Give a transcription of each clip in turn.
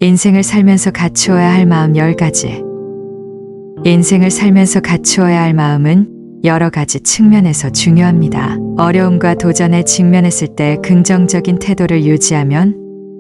인생을 살면서 갖추어야 할 마음 10가지. 인생을 살면서 갖추어야 할 마음은 여러 가지 측면에서 중요합니다. 어려움과 도전에 직면했을 때 긍정적인 태도를 유지하면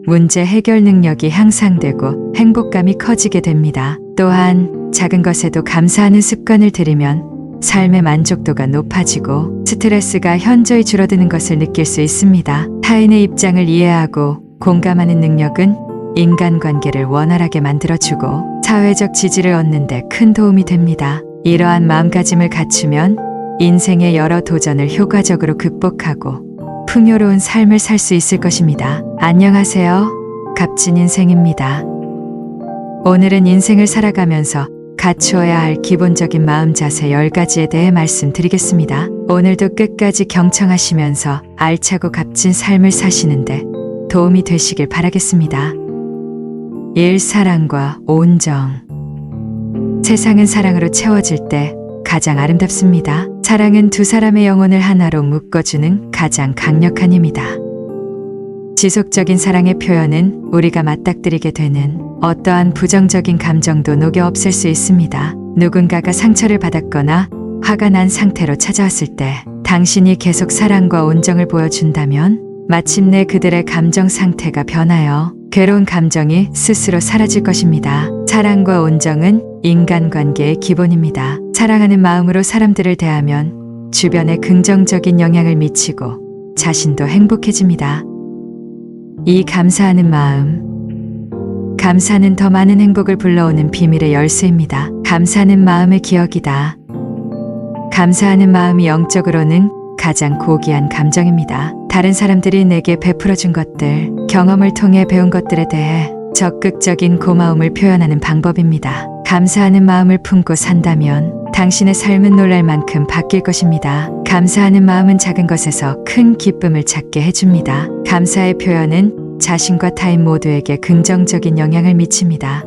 문제 해결 능력이 향상되고 행복감이 커지게 됩니다. 또한 작은 것에도 감사하는 습관을 들이면 삶의 만족도가 높아지고 스트레스가 현저히 줄어드는 것을 느낄 수 있습니다. 타인의 입장을 이해하고 공감하는 능력은 인간관계를 원활하게 만들어주고 사회적 지지를 얻는 데 큰 도움이 됩니다. 이러한 마음가짐을 갖추면 인생의 여러 도전을 효과적으로 극복하고 풍요로운 삶을 살 수 있을 것입니다. 안녕하세요. 값진 인생입니다. 오늘은 인생을 살아가면서 갖추어야 할 기본적인 마음 자세 10가지에 대해 말씀드리겠습니다. 오늘도 끝까지 경청하시면서 알차고 값진 삶을 사시는데 도움이 되시길 바라겠습니다. 1. 사랑과 온정. 세상은 사랑으로 채워질 때 가장 아름답습니다. 사랑은 두 사람의 영혼을 하나로 묶어주는 가장 강력한 힘이다. 지속적인 사랑의 표현은 우리가 맞닥뜨리게 되는 어떠한 부정적인 감정도 녹여 없앨 수 있습니다. 누군가가 상처를 받았거나 화가 난 상태로 찾아왔을 때 당신이 계속 사랑과 온정을 보여준다면 마침내 그들의 감정 상태가 변하여 괴로운 감정이 스스로 사라질 것입니다. 사랑과 온정은 인간관계의 기본입니다. 사랑하는 마음으로 사람들을 대하면 주변에 긍정적인 영향을 미치고 자신도 행복해집니다. 이 감사하는 마음. 감사는 더 많은 행복을 불러오는 비밀의 열쇠입니다. 감사는 마음의 기억이다. 감사하는 마음이 영적으로는 가장 고귀한 감정입니다. 다른 사람들이 내게 베풀어준 것들, 경험을 통해 배운 것들에 대해 적극적인 고마움을 표현하는 방법입니다. 감사하는 마음을 품고 산다면 당신의 삶은 놀랄 만큼 바뀔 것입니다. 감사하는 마음은 작은 것에서 큰 기쁨을 찾게 해줍니다. 감사의 표현은 자신과 타인 모두에게 긍정적인 영향을 미칩니다.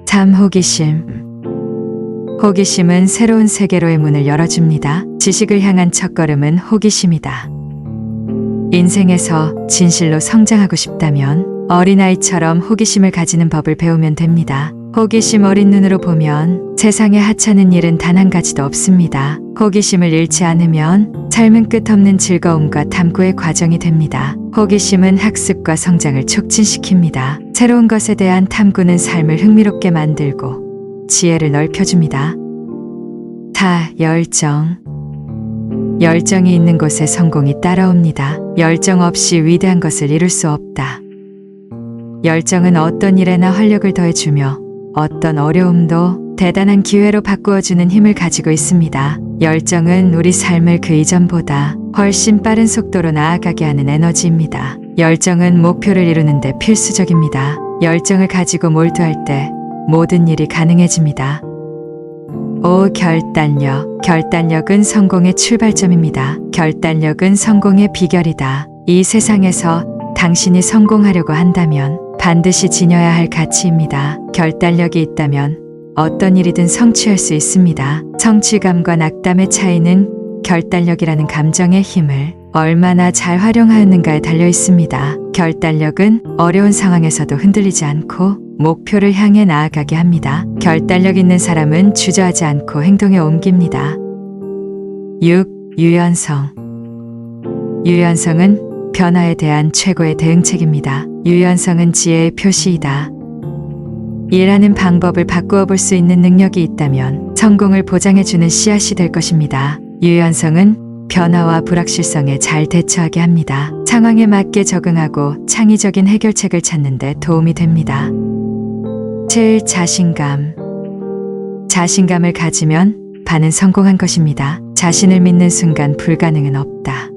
3. 호기심. 호기심은 새로운 세계로의 문을 열어줍니다. 지식을 향한 첫걸음은 호기심이다. 인생에서 진실로 성장하고 싶다면 어린아이처럼 호기심을 가지는 법을 배우면 됩니다. 호기심 어린 눈으로 보면 세상에 하찮은 일은 단 한 가지도 없습니다. 호기심을 잃지 않으면 삶은 끝없는 즐거움과 탐구의 과정이 됩니다. 호기심은 학습과 성장을 촉진시킵니다. 새로운 것에 대한 탐구는 삶을 흥미롭게 만들고 지혜를 넓혀줍니다. 4. 열정. 열정이 있는 곳에 성공이 따라옵니다. 열정 없이 위대한 것을 이룰 수 없다. 열정은 어떤 일에나 활력을 더해주며 어떤 어려움도 대단한 기회로 바꾸어주는 힘을 가지고 있습니다. 열정은 우리 삶을 그 이전보다 훨씬 빠른 속도로 나아가게 하는 에너지입니다. 열정은 목표를 이루는 데 필수적입니다. 열정을 가지고 몰두할 때 모든 일이 가능해집니다. 5. 결단력. 결단력은 성공의 출발점입니다. 결단력은 성공의 비결이다. 이 세상에서 당신이 성공하려고 한다면 반드시 지녀야 할 가치입니다. 결단력이 있다면 어떤 일이든 성취할 수 있습니다. 성취감과 낙담의 차이는 결단력이라는 감정의 힘을 얼마나 잘 활용하였는가에 달려 있습니다. 결단력은 어려운 상황에서도 흔들리지 않고 목표를 향해 나아가게 합니다. 결단력 있는 사람은 주저하지 않고 행동에 옮깁니다. 6. 유연성. 유연성은 변화에 대한 최고의 대응책입니다. 유연성은 지혜의 표시이다. 일하는 방법을 바꾸어 볼 수 있는 능력이 있다면 성공을 보장해주는 씨앗이 될 것입니다. 유연성은 변화와 불확실성에 잘 대처하게 합니다. 상황에 맞게 적응하고 창의적인 해결책을 찾는 데 도움이 됩니다. 7. 자신감. 자신감을 가지면 반은 성공한 것입니다. 자신을 믿는 순간 불가능은 없다.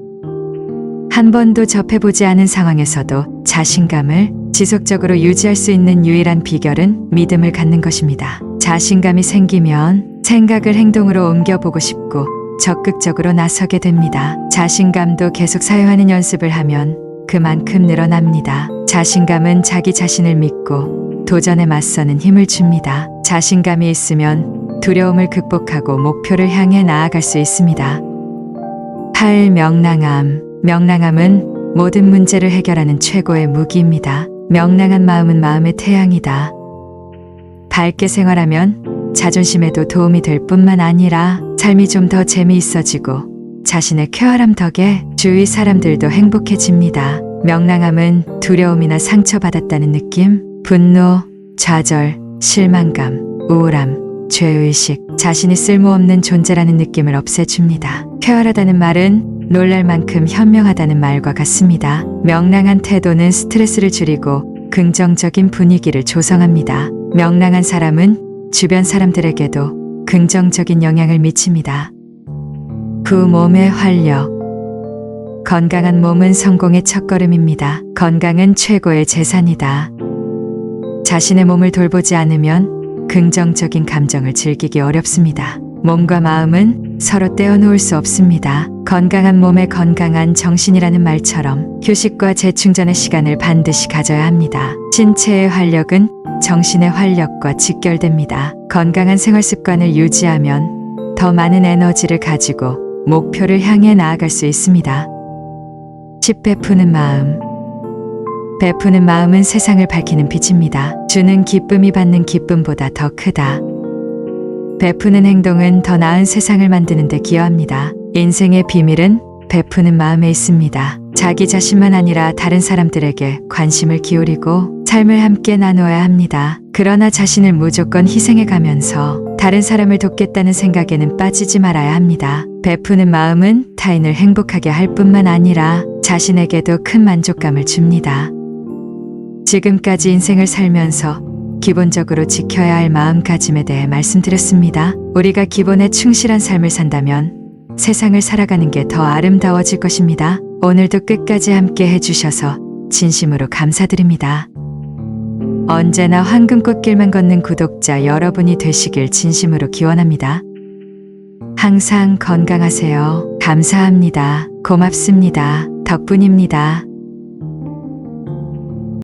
한 번도 접해보지 않은 상황에서도 자신감을 지속적으로 유지할 수 있는 유일한 비결은 믿음을 갖는 것입니다. 자신감이 생기면 생각을 행동으로 옮겨보고 싶고 적극적으로 나서게 됩니다. 자신감도 계속 사용하는 연습을 하면 그만큼 늘어납니다. 자신감은 자기 자신을 믿고 도전에 맞서는 힘을 줍니다. 자신감이 있으면 두려움을 극복하고 목표를 향해 나아갈 수 있습니다. 8. 명랑함. 명랑함은 모든 문제를 해결하는 최고의 무기입니다. 명랑한 마음은 마음의 태양이다. 밝게 생활하면 자존심에도 도움이 될 뿐만 아니라 삶이 좀 더 재미있어지고 자신의 쾌활함 덕에 주위 사람들도 행복해집니다. 명랑함은 두려움이나 상처받았다는 느낌, 분노, 좌절, 실망감, 우울함, 죄의식, 자신이 쓸모없는 존재라는 느낌을 없애줍니다. 쾌활하다는 말은 놀랄 만큼 현명하다는 말과 같습니다. 명랑한 태도는 스트레스를 줄이고 긍정적인 분위기를 조성합니다. 명랑한 사람은 주변 사람들에게도 긍정적인 영향을 미칩니다. 몸의 활력. 건강한 몸은 성공의 첫걸음입니다. 건강은 최고의 재산이다. 자신의 몸을 돌보지 않으면 긍정적인 감정을 즐기기 어렵습니다. 몸과 마음은 서로 떼어놓을 수 없습니다. 건강한 몸에 건강한 정신이라는 말처럼 휴식과 재충전의 시간을 반드시 가져야 합니다. 신체의 활력은 정신의 활력과 직결됩니다. 건강한 생활 습관을 유지하면 더 많은 에너지를 가지고 목표를 향해 나아갈 수 있습니다. 10. 베푸는 마음. 베푸는 마음은 세상을 밝히는 빛입니다. 주는 기쁨이 받는 기쁨보다 더 크다. 베푸는 행동은 더 나은 세상을 만드는 데 기여합니다. 인생의 비밀은 베푸는 마음에 있습니다. 자기 자신만 아니라 다른 사람들에게 관심을 기울이고 삶을 함께 나누어야 합니다. 그러나 자신을 무조건 희생해 가면서 다른 사람을 돕겠다는 생각에는 빠지지 말아야 합니다. 베푸는 마음은 타인을 행복하게 할 뿐만 아니라 자신에게도 큰 만족감을 줍니다. 지금까지 인생을 살면서 기본적으로 지켜야 할 마음가짐에 대해 말씀드렸습니다. 우리가 기본에 충실한 삶을 산다면 세상을 살아가는 게 더 아름다워질 것입니다. 오늘도 끝까지 함께 해주셔서 진심으로 감사드립니다. 언제나 황금꽃길만 걷는 구독자 여러분이 되시길 진심으로 기원합니다. 항상 건강하세요. 감사합니다. 고맙습니다. 덕분입니다.